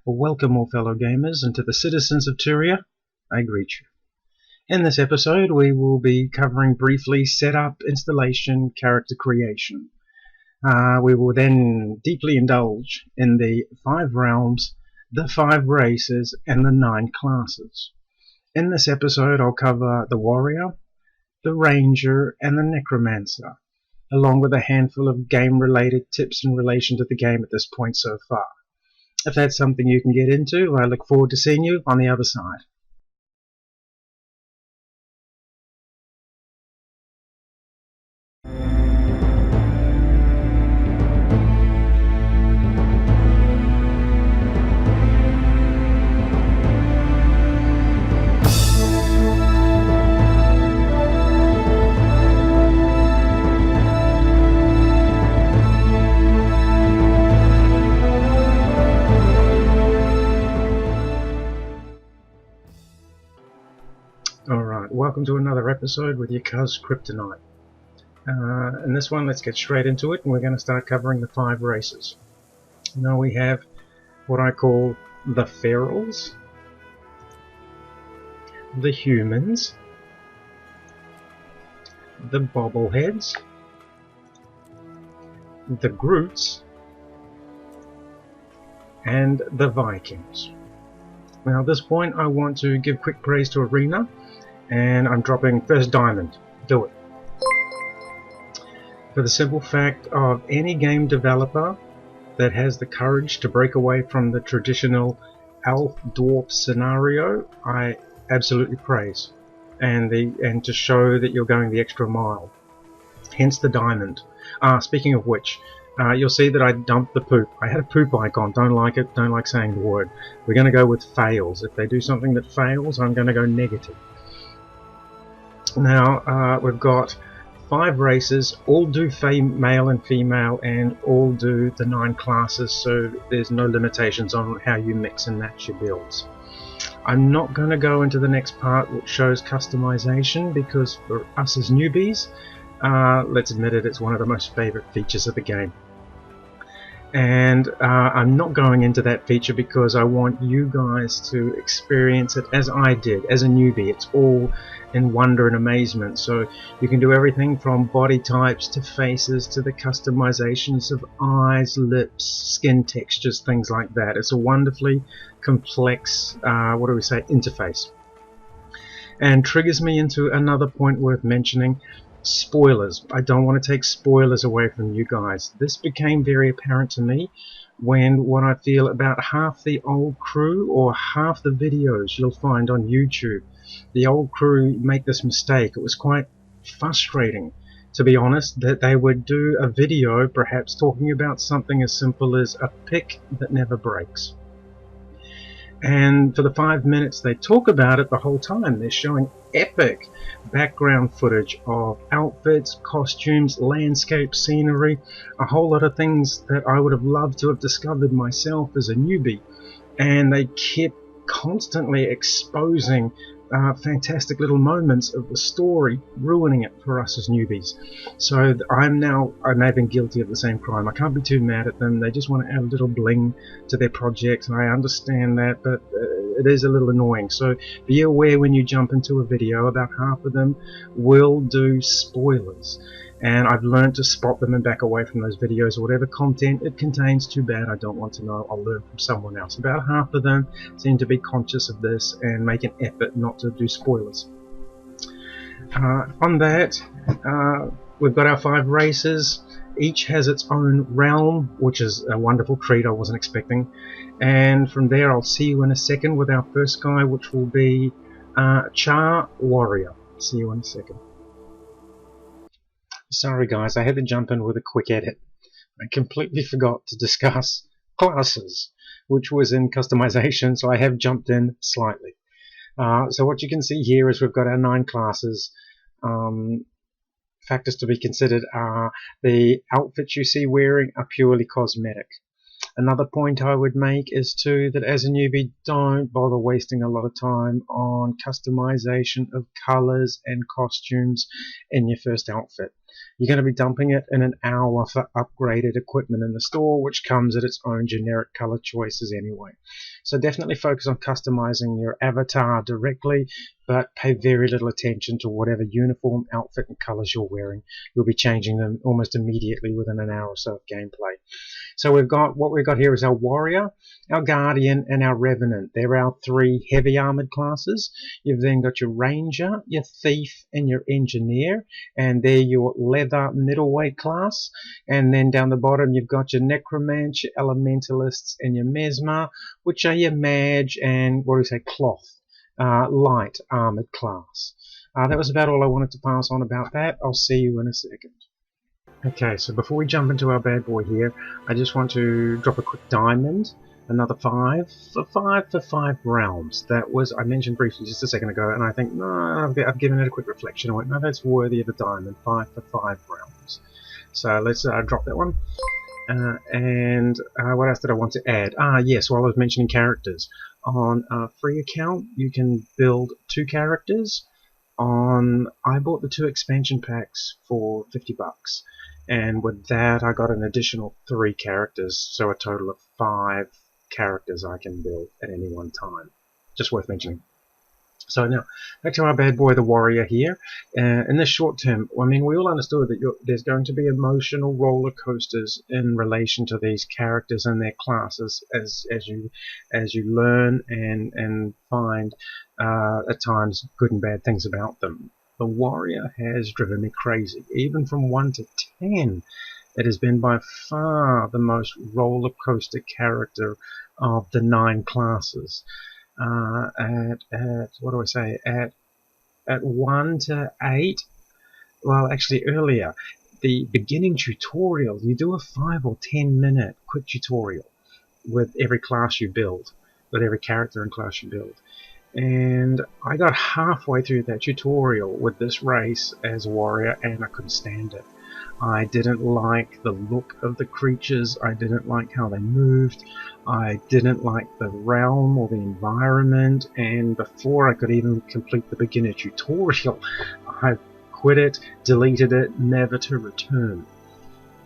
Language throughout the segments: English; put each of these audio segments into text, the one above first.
Well, welcome all fellow gamers, and to the citizens of Tyria, I greet you. In this episode we will be covering briefly setup, installation, character creation. We will then deeply indulge in the 5 realms, the 5 races, and the 9 classes. In this episode I'll cover the warrior, the ranger, and the necromancer, along with a handful of game-related tips in relation to the game at this point so far. If that's something you can get into, I look forward to seeing you on the other side. Alright, welcome to another episode with your cuz Kryptonite. In this one, let's get straight into it, and we're going to start covering the 5 races. Now we have what I call the ferals, the humans, the bobbleheads, the Groots, and the Vikings. Now at this point I want to give quick praise to Arena, and I'm dropping first diamond. Do it. For the simple fact of any game developer that has the courage to break away from the traditional elf-dwarf scenario, I absolutely praise, and to show that you're going the extra mile. Hence the diamond. Speaking of which, you'll see that I dumped the poop. I had a poop icon. Don't like it. Don't like saying the word. We're going to go with fails. If they do something that fails, I'm going to go negative. Now we've got 5 races, all do male and female, and all do the 9 classes, so there's no limitations on how you mix and match your builds. I'm not going to go into the next part which shows customization, because for us as newbies, let's admit it, it's one of the most favorite features of the game. And I'm not going into that feature because I want you guys to experience it as I did, as a newbie. It's all in wonder and amazement. So you can do everything from body types to faces to the customizations of eyes, lips, skin textures, things like that. It's a wonderfully complex, interface. And triggers me into another point worth mentioning. Spoilers. I don't want to take spoilers away from you guys. This became very apparent to me when what I feel about half the old crew, or half the videos you'll find on YouTube, the old crew make this mistake. It was quite frustrating, to be honest, that they would do a video perhaps talking about something as simple as a pick that never breaks. And for the 5 minutes they talk about it, the whole time they're showing epic background footage of outfits, costumes, landscape, scenery, a whole lot of things that I would have loved to have discovered myself as a newbie. And they kept constantly exposing fantastic little moments of the story, ruining it for us as newbies. So I may have been guilty of the same crime. I can't be too mad at them. They just want to add a little bling to their projects, and I understand that, but it is a little annoying. So be aware when you jump into a video, about half of them will do spoilers. And I've learned to spot them and back away from those videos. Whatever content it contains, too bad, I don't want to know. I'll learn from someone else. About half of them seem to be conscious of this and make an effort not to do spoilers. On that, we've got our 5 races. Each has its own realm, which is a wonderful treat I wasn't expecting. And from there I'll see you in a second with our first guy, which will be Char Warrior. See you in a second. Sorry guys, I had to jump in with a quick edit. I completely forgot to discuss classes, which was in customization, so I have jumped in slightly. So what you can see here is we've got our 9 classes. Factors to be considered are the outfits you see wearing are purely cosmetic. Another point I would make is too that as a newbie, don't bother wasting a lot of time on customization of colors and costumes in your first outfit. You're going to be dumping it in an hour for upgraded equipment in the store, which comes at its own generic color choices anyway. So definitely focus on customizing your avatar directly, but pay very little attention to whatever uniform, outfit, and colors you're wearing. You'll be changing them almost immediately within an hour or so of gameplay. So what we've got here is our warrior, our guardian, and our revenant. They're our 3 heavy armored classes. You've then got your ranger, your thief, and your engineer, and they're your leather middleweight class. And then down the bottom you've got your necromancer, your elementalists, and your mesmer, which are your mage and cloth, light armored class. That was about all I wanted to pass on about that. I'll see you in a second. Okay, so before we jump into our bad boy here, I just want to drop a quick diamond, another 5 for 5 realms. That was, I mentioned briefly just a second ago, and I think, no, I've given it a quick reflection. I went, no, that's worthy of a diamond, 5 for 5 realms. So let's drop that one. And what else did I want to add? Yes, while I was mentioning characters. On a free account, you can build 2 characters. I bought the 2 expansion packs for $50. And with that I got an additional 3 characters, so a total of 5 characters I can build at any one time. Just worth mentioning. So now, back to our bad boy, the warrior here. In the short term, I mean, we all understood that there's going to be emotional roller coasters in relation to these characters and their classes as you learn and find at times good and bad things about them. The warrior has driven me crazy. Even from 1 to 10, it has been by far the most roller coaster character of the 9 classes. At 1 to 8, well, actually earlier, the beginning tutorial, you do a 5 or 10 minute quick tutorial with every class you build, with every character and class you build. And I got halfway through that tutorial with this race as warrior and I couldn't stand it. I didn't like the look of the creatures, I didn't like how they moved, I didn't like the realm or the environment, and before I could even complete the beginner tutorial, I quit it, deleted it, never to return.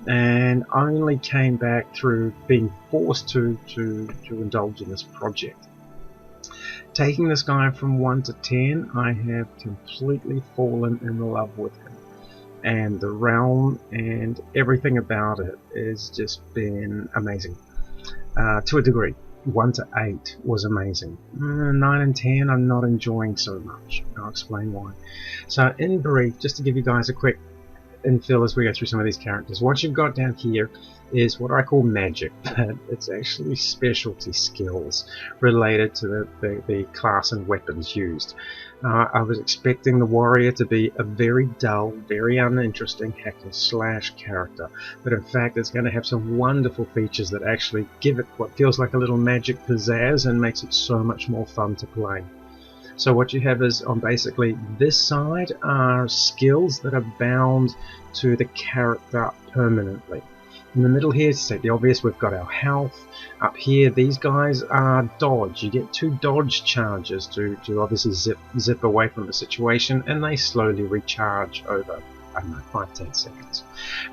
And only came back through being forced to indulge in this project. Taking this guy from 1 to 10, I have completely fallen in love with him. And the realm and everything about it has just been amazing. To a degree. 1 to 8 was amazing. 9 and 10 I'm not enjoying so much. I'll explain why. So in brief, just to give you guys a quick infill as we go through some of these characters. Once you've got down here is what I call magic, but it's actually specialty skills related to the class and weapons used. I was expecting the warrior to be a very dull, very uninteresting hack and slash character, but in fact it's going to have some wonderful features that actually give it what feels like a little magic pizzazz and makes it so much more fun to play. So what you have is on basically this side are skills that are bound to the character permanently. In the middle here, to state the obvious, we've got our health. Up here, these guys are dodge. You get 2 dodge charges to obviously zip away from the situation, and they slowly recharge over, I don't know, 5-10 seconds.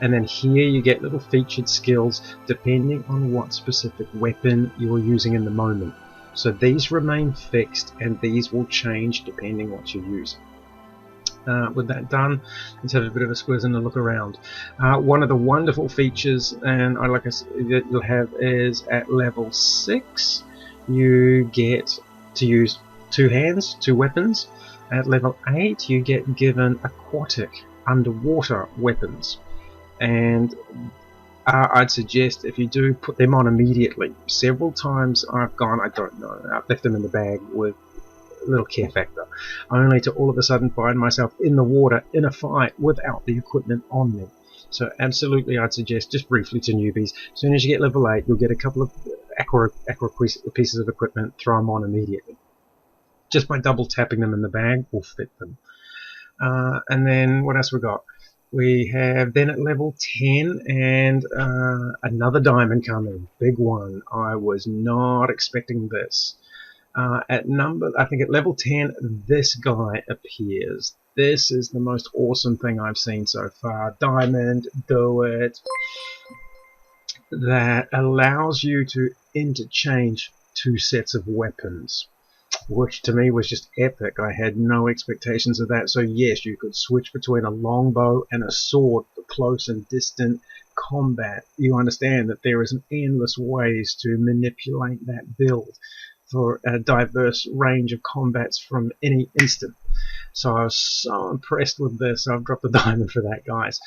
And then here you get little featured skills depending on what specific weapon you're using in the moment. So these remain fixed and these will change depending what you use. With that done, let's have a bit of a squiz and a look around. One of the wonderful features, and like I said, that you'll have is at level 6 you get to use 2 hands, 2 weapons. At level 8 you get given aquatic, underwater weapons. And I'd suggest if you do put them on immediately. Several times I've gone, I don't know, I've left them in the bag with a little care factor, only to all of a sudden find myself in the water in a fight without the equipment on me. So absolutely I'd suggest, just briefly to newbies, as soon as you get level 8 you'll get a couple of aqua pieces of equipment, throw them on immediately. Just by double tapping them in the bag will fit them. And then what else we got? We have then at level 10 and another diamond coming, big one. I was not expecting this. I think at level 10 this guy appears. This is the most awesome thing I've seen so far. Diamond, do it. That allows you to interchange two sets of weapons, which to me was just epic. I had no expectations of that. So yes, you could switch between a longbow and a sword for close and distant combat. You understand that there is an endless ways to manipulate that build for a diverse range of combats from any instant. So I was so impressed with this. I've dropped a diamond for that, guys.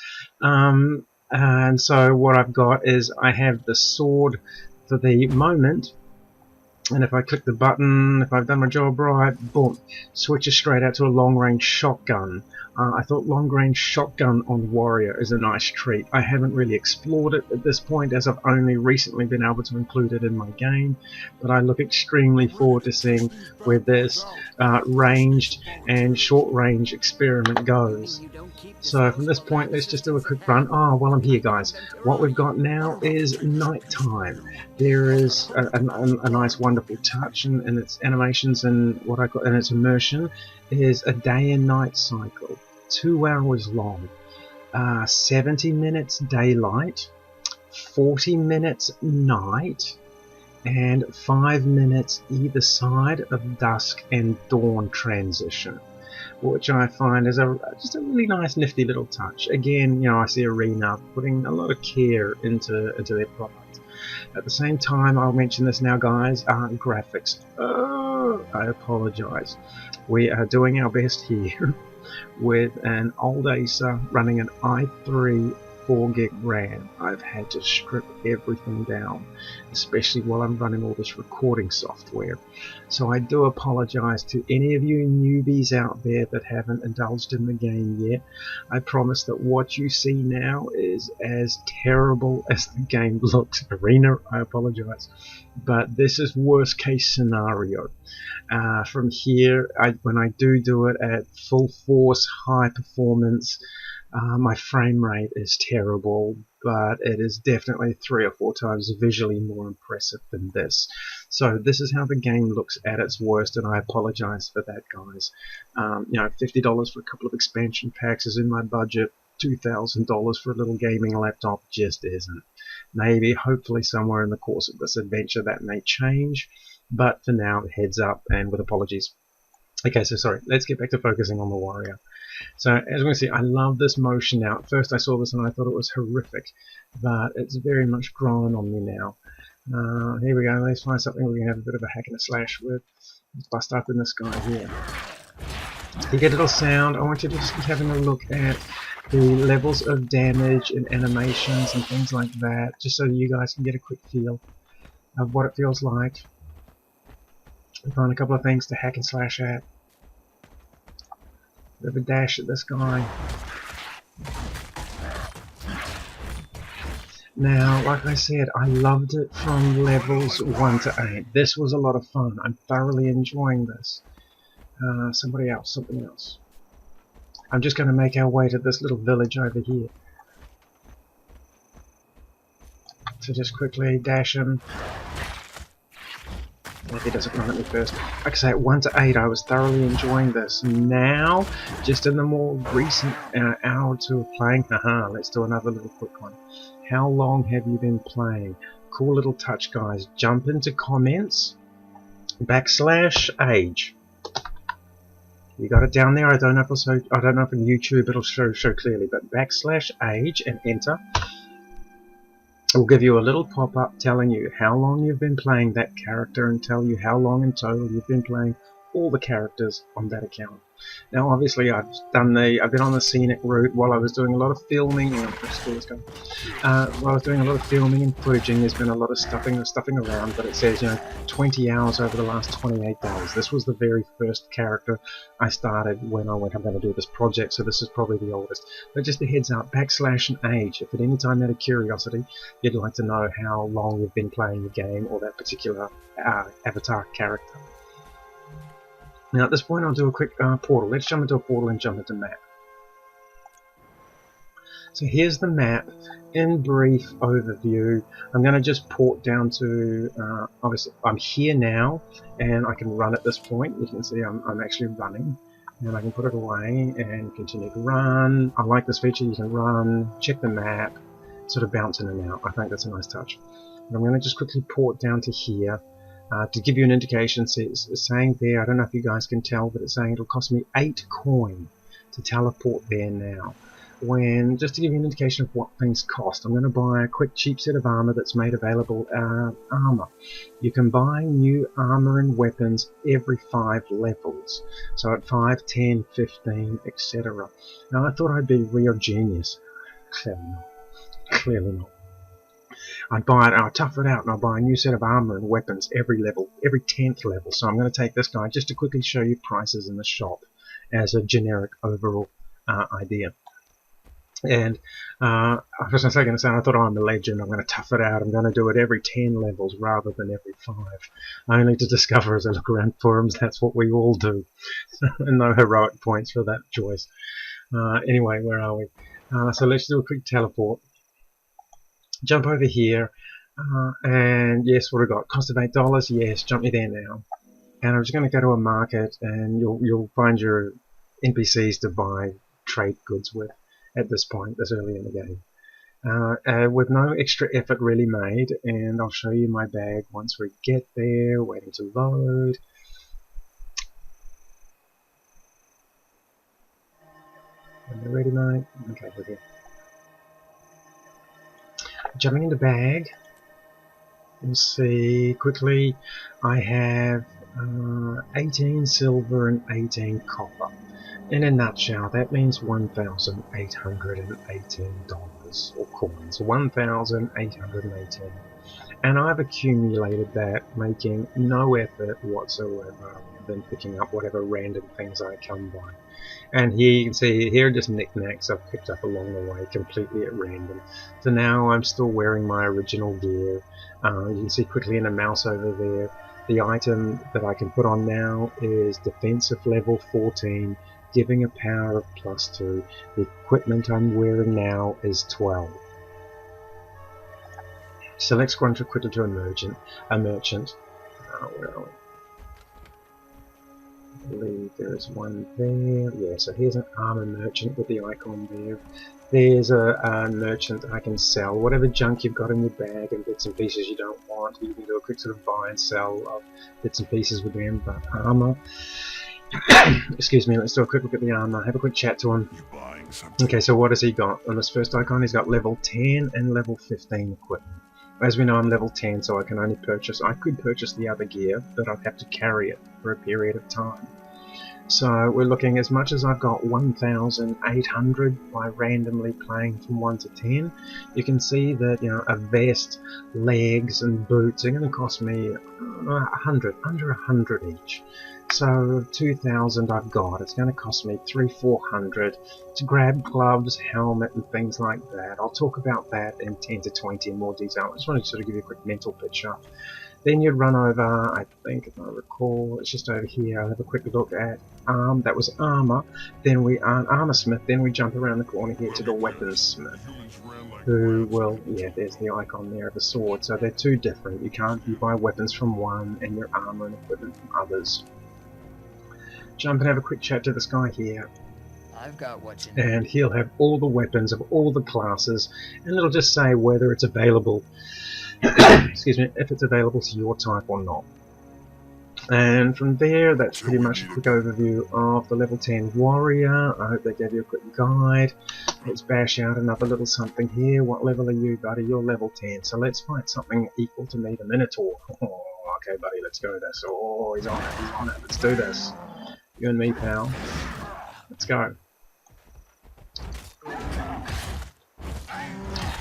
And so what I've got is I have the sword for the moment, and if I click the button, if I've done my job right, boom, switches straight out to a long-range shotgun. I thought long-range shotgun on Warrior is a nice treat. I haven't really explored it at this point, as I've only recently been able to include it in my game, but I look extremely forward to seeing where this ranged and short-range experiment goes. So from this point, let's just do a quick run. Oh, well, I'm here, guys. What we've got now is nighttime. There is a nice, wonderful touch in its animations, and what I got in its immersion is a day and night cycle, 2 hours long, 70 minutes daylight, 40 minutes night, and 5 minutes either side of dusk and dawn transition, which I find is just a really nice, nifty little touch. Again, I see Arena putting a lot of care into their product. At the same time, I'll mention this now, guys, graphics. Oh, I apologize. We are doing our best here with an old Acer running an i3 4GB RAM. I've had to strip everything down, especially while I'm running all this recording software. So I do apologize to any of you newbies out there that haven't indulged in the game yet. I promise that what you see now is as terrible as the game looks. Arena, I apologize, but this is worst case scenario. From here, when I do it at full force, high performance, my frame rate is terrible, but it is definitely 3 or 4 times visually more impressive than this. So this is how the game looks at its worst, and I apologize for that, guys. $50 for a couple of expansion packs is in my budget. $2,000 for a little gaming laptop just isn't. Maybe, hopefully, somewhere in the course of this adventure that may change, but for now, heads up and with apologies. Okay, so sorry, let's get back to focusing on the Warrior. So as we can see, I love this motion now. At first I saw this and I thought it was horrific, but it's very much growing on me now. Here we go, let's find something we can have a bit of a hack and a slash with. Let's bust up in this guy here. You get a little sound. I want you to just be having a look at the levels of damage and animations and things like that, just so you guys can get a quick feel of what it feels like. Find a couple of things to hack and slash at. Bit of a dash at this guy. Now, like I said, I loved it from levels 1 to 8. This was a lot of fun. I'm thoroughly enjoying this. Something else. I'm just going to make our way to this little village over here. So just quickly dash him. If he doesn't run at me first. Like I say, at 1 to 8 I was thoroughly enjoying this. Now, just in the more recent hour or two of playing, let's do another little quick one. How long have you been playing? Cool little touch, guys. Jump into comments, /age. You got it down there. I don't know if in YouTube it'll show clearly, but /age and enter. It will give you a little pop-up telling you how long you've been playing that character and tell you how long in total you've been playing all the characters on that account. Now, obviously, I've been on the scenic route while I was doing a lot of filming. While I was doing a lot of filming and footage, there's been a lot of stuffing around. But it says, 20 hours over the last 28 days. This was the very first character I started when I went, I'm going to do this project. So this is probably the oldest. But just a heads up, /age. If at any time out of curiosity you'd like to know how long you've been playing the game or that particular avatar character. Now at this point I'll do a quick portal. Let's jump into a portal and jump into map. So here's the map in brief overview. I'm going to just port down to, obviously I'm here now and I can run at this point. You can see I'm actually running. and I can put it away and continue to run. I like this feature. You can run, check the map, sort of bounce in and out. I think that's a nice touch. And I'm going to just quickly port down to here to give you an indication. So it's saying there, I don't know if you guys can tell, but it's saying it'll cost me 8 coin to teleport there now. When, just to give you an indication of what things cost, I'm going to buy a quick cheap set of armor that's made available. Armor. You can buy new armor and weapons every 5 levels. So at 5, 10, 15, etc. Now I thought I'd be real genius. Clearly not. Clearly not. I'd buy it, I'll tough it out, and I'll buy a new set of armor and weapons every level, every 10th level. So I'm going to take this guy just to quickly show you prices in the shop as a generic overall idea. And I was going to say, I thought, oh, I'm a legend, I'm going to tough it out, I'm going to do it every 10 levels rather than every 5. Only to discover as I look around forums, that's what we all do. And no heroic points for that choice. Anyway, where are we? So let's do a quick teleport. Jump over here, and yes, what I got? Cost of $8, yes, jump me there now. And I'm just going to go to a market, and you'll find your NPCs to buy trade goods with. At this point, this early in the game, with no extra effort really made, and I'll show you my bag once we get there. Waiting to load. Am I ready, mate? Okay, we're here. Jumping into bag. You'll see quickly I have 18 silver and 18 copper. In a nutshell, that means $1,818 or coins, 1,818. And I've accumulated that, making no effort whatsoever than picking up whatever random things I come by. And here you can see, here are just knickknacks I've picked up along the way, completely at random. So now I'm still wearing my original gear. You can see quickly in a mouse over there, the item that I can put on now is defensive level 14, giving a power of +2. The equipment I'm wearing now is 12. So let's go on quickly to a merchant. Where are we? I believe there is one there. Yeah, so here's an armor merchant with the icon there. There's a merchant I can sell whatever junk you've got in your bag and bits and pieces you don't want. You can do a quick sort of buy and sell of bits and pieces with them, but armor. Excuse me, let's do a quick look at the armor, have a quick chat to him. Okay, so what has he got? On this first icon, he's got level 10 and level 15 equipment. As we know, I'm level 10, so I can only purchase, I could purchase the other gear, but I'd have to carry it for a period of time. So we're looking, as much as I've got 1,800 by randomly playing from 1 to 10, you can see that, you know, a vest, legs and boots are going to cost me 100, under 100 each. So 2,000 I've got, it's going to cost me 300-400 to grab gloves, helmet and things like that. I'll talk about that in 10 to 20 in more detail. I just wanted to sort of give you a quick mental picture. Then you'd run over, I think if I recall, it's just over here. I'll have a quick look at that was armor. Then we armor smith. Then we jump around the corner here to the weapons smith, who will, yeah, there's the icon there of a sword. So they're two different. You buy weapons from one and your armor and equipment from others. Jump and have a quick chat to this guy here. I've got what you need. And he'll have all the weapons of all the classes, and it'll just say whether it's available. Excuse me, if it's available to your type or not. And from there, that's pretty much a quick overview of the level 10 warrior. I hope they gave you a quick guide. Let's bash out another little something here. What level are you, buddy? You're level 10. So let's fight something equal to me, the Minotaur. Oh, okay, buddy, let's go this. Oh, he's on it, he's on it. Let's do this. You and me, pal. Let's go.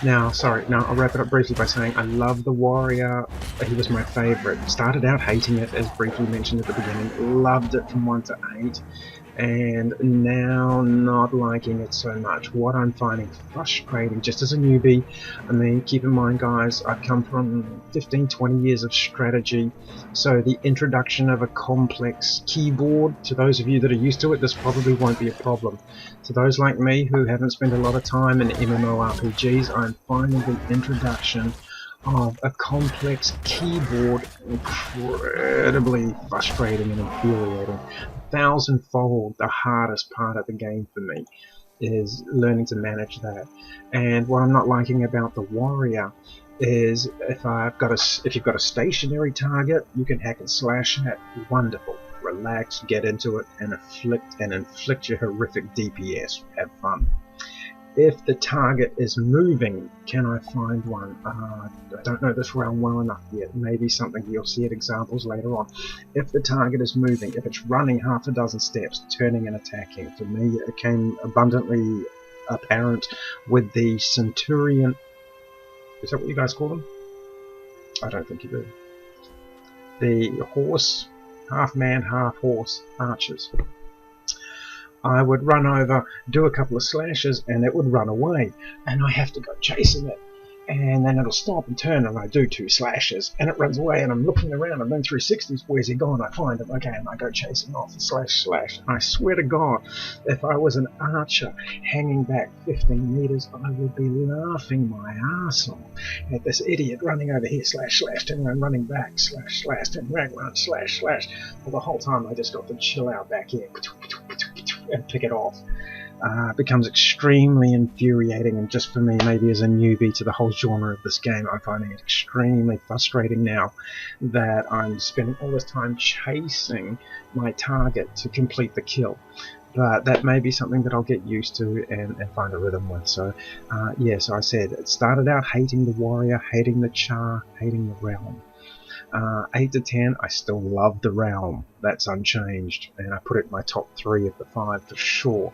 Now, I'll wrap it up briefly by saying I love the warrior. He was my favourite. Started out hating it, as briefly mentioned at the beginning. Loved it from 1 to 8. And now not liking it so much. What I'm finding frustrating, just as a newbie, I mean, keep in mind guys, I've come from 15-20 years of strategy, so the introduction of a complex keyboard, to those of you that are used to it, this probably won't be a problem. To those like me who haven't spent a lot of time in MMORPGs, I'm finding the introduction of a complex keyboard incredibly frustrating and infuriating. 1,000-fold the hardest part of the game for me is learning to manage that. And what I'm not liking about the warrior is if you've got a stationary target, you can hack and slash at. Wonderful. Relax, get into it, and inflict your horrific DPS. Have fun. If the target is moving, can I find one? I don't know this realm well enough yet. Maybe something you'll see at examples later on. If the target is moving, if it's running half a dozen steps, turning and attacking, for me it became abundantly apparent with the Centurion. Is that what you guys call them? I don't think you do. The horse, half man, half horse archers. I would run over, do a couple of slashes, and it would run away, and I have to go chasing it, and then it'll stop and turn, and I do 2 slashes, and it runs away, and I'm looking around, and then 360s, where's he gone? I find him, okay, and I go chasing off, slash, and I swear to God, if I was an archer hanging back 15 meters, I would be laughing my ass off at this idiot running over here, slash, and then running back, slash, and run, slash. Well, the whole time I just got to chill out back here and pick it off. Becomes extremely infuriating, and just for me, maybe as a newbie to the whole genre of this game, I'm finding it extremely frustrating now that I'm spending all this time chasing my target to complete the kill. But that may be something that I'll get used to and find a rhythm with. So so I said, it started out hating the warrior, hating the char, hating the realm. 8 to 10, I still love the realm. That's unchanged, and I put it in my top 3 of the 5 for sure.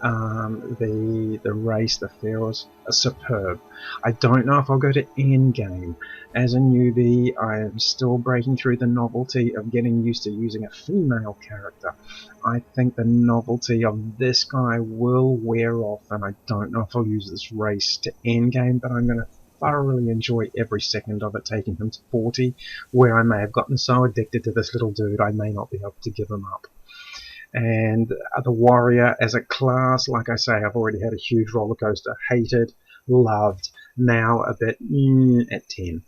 The race, the pharaohs, are superb. I don't know if I'll go to endgame. As a newbie, I am still breaking through the novelty of getting used to using a female character. I think the novelty of this guy will wear off, and I don't know if I'll use this race to endgame, but I'm going to thoroughly enjoy every second of it, taking him to 40, where I may have gotten so addicted to this little dude I may not be able to give him up. And the warrior as a class, like I say, I've already had a huge roller coaster. Hated, loved, now a bit at 10.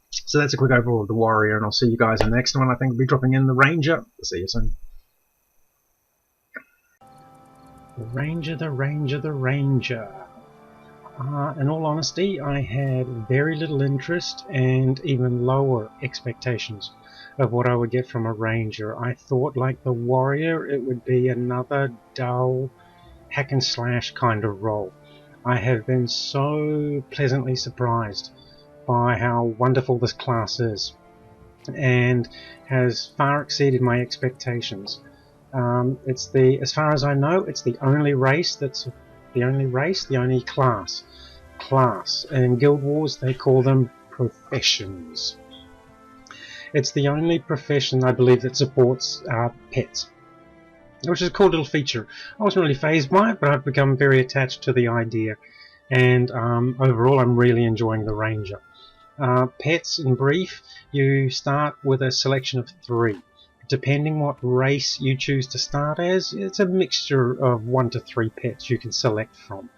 So that's a quick overall of the warrior, and I'll see you guys in the next one. I think I'll be dropping in the ranger. See you soon. The ranger. In all honesty, I had very little interest and even lower expectations of what I would get from a ranger. I thought, like the warrior, it would be another dull hack and slash kind of role. I have been so pleasantly surprised by how wonderful this class is, and has far exceeded my expectations. As far as I know, it's the only race that's the only class. In Guild Wars they call them professions. It's the only profession, I believe, that supports pets, which is a cool little feature. I wasn't really fazed by it, but I've become very attached to the idea, and overall I'm really enjoying the ranger. Pets, in brief, you start with a selection of 3. Depending what race you choose to start as, it's a mixture of 1 to 3 pets you can select from.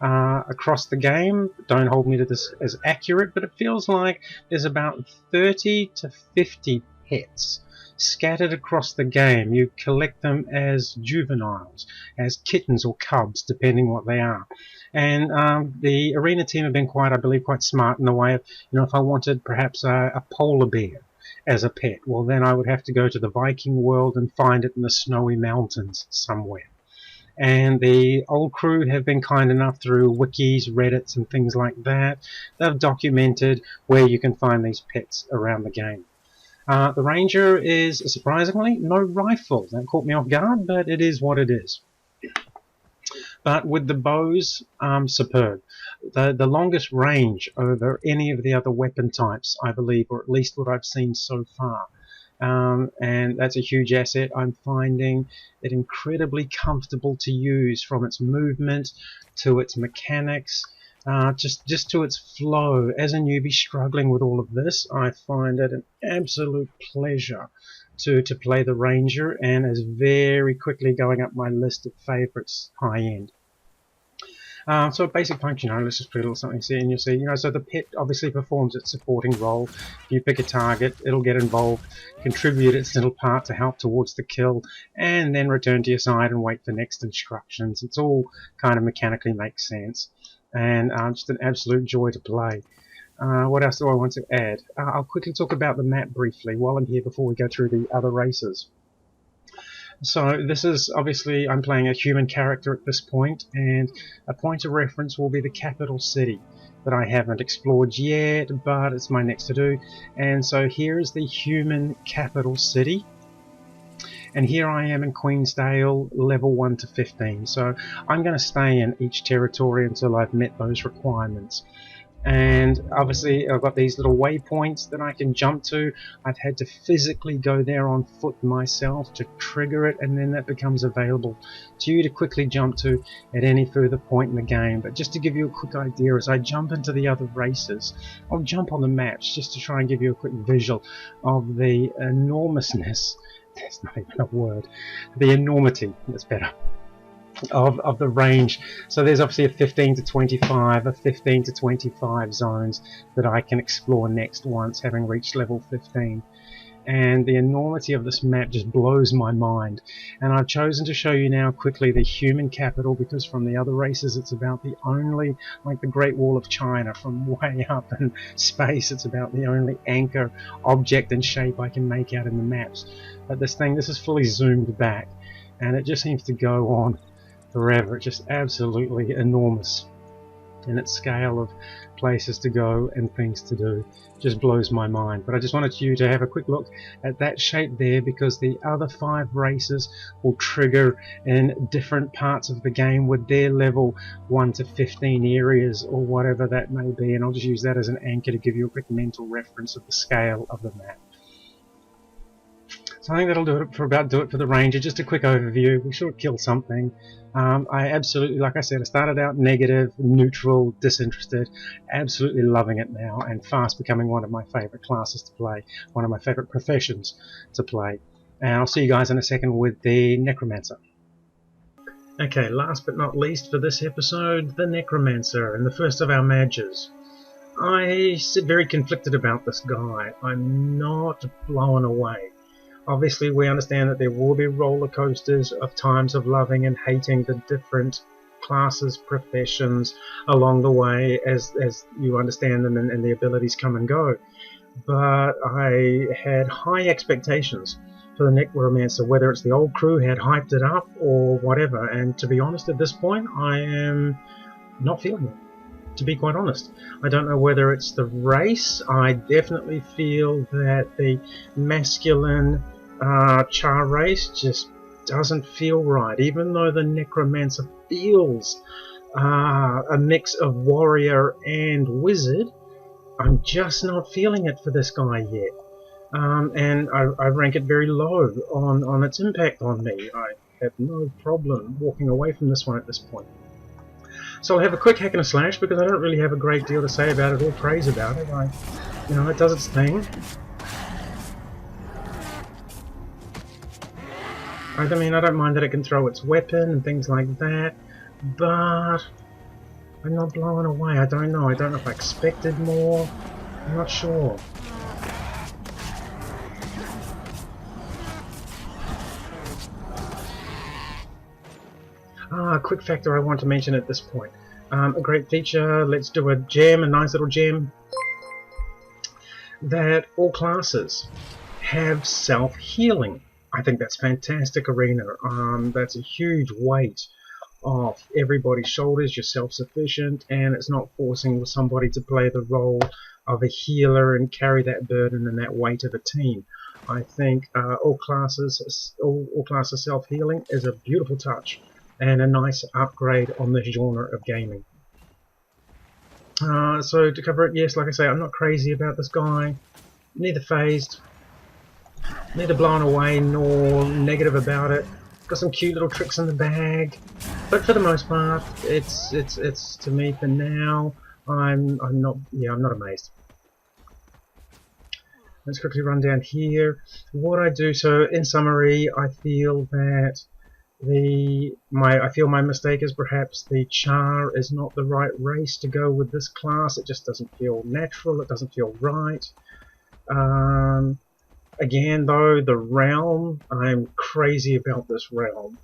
Across the game, don't hold me to this as accurate, but it feels like there's about 30 to 50 pets scattered across the game. You collect them as juveniles, as kittens or cubs, depending what they are. And the arena team have been quite smart in the way of, if I wanted perhaps a polar bear as a pet, well then I would have to go to the Viking world and find it in the snowy mountains somewhere. And the old crew have been kind enough, through wikis, reddits and things like that, they've documented where you can find these pets around the game. The ranger is, surprisingly, no rifle. That caught me off guard, but it is what it is. But with the bows, superb. The longest range over any of the other weapon types, I believe, or at least what I've seen so far. And that's a huge asset. I'm finding it incredibly comfortable to use, from its movement to its mechanics, just to its flow. As a newbie struggling with all of this, I find it an absolute pleasure to play the ranger, and is very quickly going up my list of favorites high end. So a basic function, let's just put a little something here, and you'll see, so the pet obviously performs its supporting role. If you pick a target, it'll get involved, contribute its little part to help towards the kill, and then return to your side and wait for next instructions. It's all kind of mechanically makes sense, and just an absolute joy to play. What else do I want to add? I'll quickly talk about the map briefly while I'm here before we go through the other races. So this is obviously, I'm playing a human character at this point, and a point of reference will be the capital city that I haven't explored yet, but it's my next to do. And so here is the human capital city, and here I am in Queensdale, level 1 to 15. So I'm going to stay in each territory until I've met those requirements. And obviously I've got these little waypoints that I can jump to. I've had to physically go there on foot myself to trigger it, and then that becomes available to you to quickly jump to at any further point in the game. But just to give you a quick idea, as I jump into the other races, I'll jump on the maps just to try and give you a quick visual of the enormousness, that's not even a word, the enormity, that's better, of the range. So there's obviously a 15 to 25, a 15 to 25 zones that I can explore next once having reached level 15. And the enormity of this map just blows my mind. And I've chosen to show you now quickly the human capital, because from the other races it's about the only, like the Great Wall of China from way up in space, it's about the only anchor object and shape I can make out in the maps. But this is fully zoomed back, and it just seems to go on forever. It's just absolutely enormous in its scale of places to go and things to do. Just blows my mind. But I just wanted you to have a quick look at that shape there, because the other 5 races will trigger in different parts of the game with their level 1 to 15 areas or whatever that may be, and I'll just use that as an anchor to give you a quick mental reference of the scale of the map. So I think that'll do it for the Ranger. Just a quick overview. We should kill something. I absolutely, like I said, I started out negative, neutral, disinterested, absolutely loving it now, and fast becoming one of my favourite classes to play, one of my favourite professions to play. And I'll see you guys in a second with the Necromancer. Okay, last but not least for this episode, the Necromancer, and the first of our mages. I sit very conflicted about this guy. I'm not blown away. Obviously, we understand that there will be roller coasters of times of loving and hating the different classes, professions along the way as you understand them and the abilities come and go. But I had high expectations for the Necromancer, whether it's the old crew had hyped it up or whatever. And to be honest, at this point, I am not feeling it. To be quite honest, I don't know whether it's the race. I definitely feel that the masculine Char race just doesn't feel right, even though the Necromancer feels a mix of warrior and wizard. I'm just not feeling it for this guy yet, and I rank it very low on its impact on me. I have no problem walking away from this one at this point. So I'll have a quick hack and a slash, because I don't really have a great deal to say about it or praise about it. It does its thing. I mean, I don't mind that it can throw its weapon and things like that, but I'm not blown away. I don't know. I don't know if I expected more. I'm not sure. A quick factor I want to mention at this point. A great feature, let's do a gem, a nice little gem, that all classes have self-healing. I think that's fantastic, Arena. That's a huge weight off everybody's shoulders. You're self-sufficient, and it's not forcing somebody to play the role of a healer and carry that burden and that weight of a team. I think all classes self-healing is a beautiful touch and a nice upgrade on this genre of gaming. So to cover it, yes, like I say, I'm not crazy about this guy, neither phased, neither blown away nor negative about it. Got some cute little tricks in the bag, but for the most part, it's to me for now. I'm not amazed. Let's quickly run down here. What I do, so in summary, I feel that I feel my mistake is perhaps the Char is not the right race to go with this class. It just doesn't feel natural. It doesn't feel right. Again, though, the realm, I'm crazy about this realm.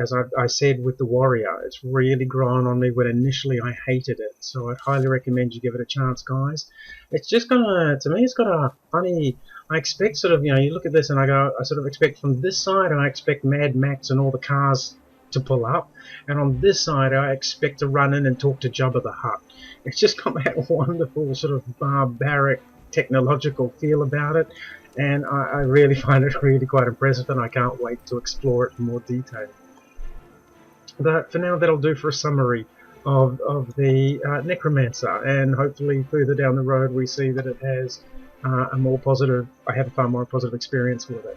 As I said with the warrior, it's really grown on me when initially I hated it. So I'd highly recommend you give it a chance, guys. It's just to me, it's got a funny. I expect sort of, you look at this and I sort of expect from this side, I expect Mad Max and all the cars to pull up, and on this side, I expect to run in and talk to Jabba the Hutt. It's just got that wonderful sort of barbaric technological feel about it, and I really find it really quite impressive, and I can't wait to explore it in more detail. But for now, that'll do for a summary of the Necromancer, and hopefully further down the road we see that it has I have a far more positive experience with it.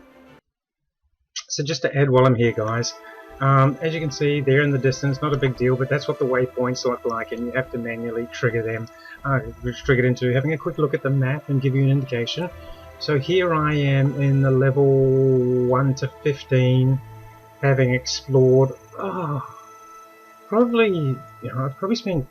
So just to add while I'm here, guys, as you can see there in the distance, not a big deal, but that's what the waypoints look like, and you have to manually trigger them, which triggered into having a quick look at the map and give you an indication. So here I am in the level 1 to 15, having explored, probably, I've probably spent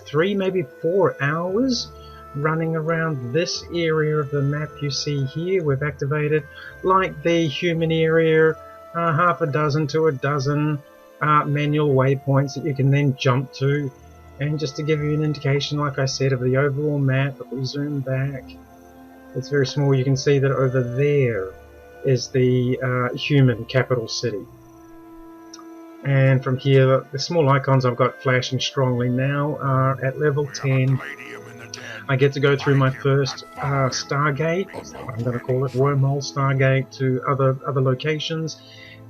3, maybe 4 hours running around this area of the map you see here. We've activated, like the human area, half a dozen to a dozen manual waypoints that you can then jump to. And just to give you an indication, like I said, of the overall map, if we zoom back, it's very small. You can see that over there is the human capital city. And from here, the small icons I've got flashing strongly now are at level 10. I get to go through my first Stargate, I'm going to call it Wormhole Stargate, to other locations,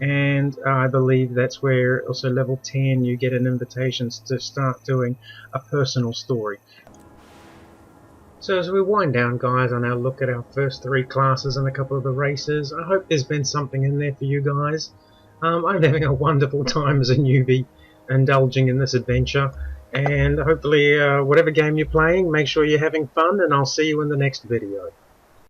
and I believe that's where also level 10 you get an invitation to start doing a personal story. So as we wind down, guys, on our look at our first 3 classes and a couple of the races, I hope there's been something in there for you guys. I'm having a wonderful time as a newbie, indulging in this adventure. And hopefully, whatever game you're playing, make sure you're having fun, and I'll see you in the next video.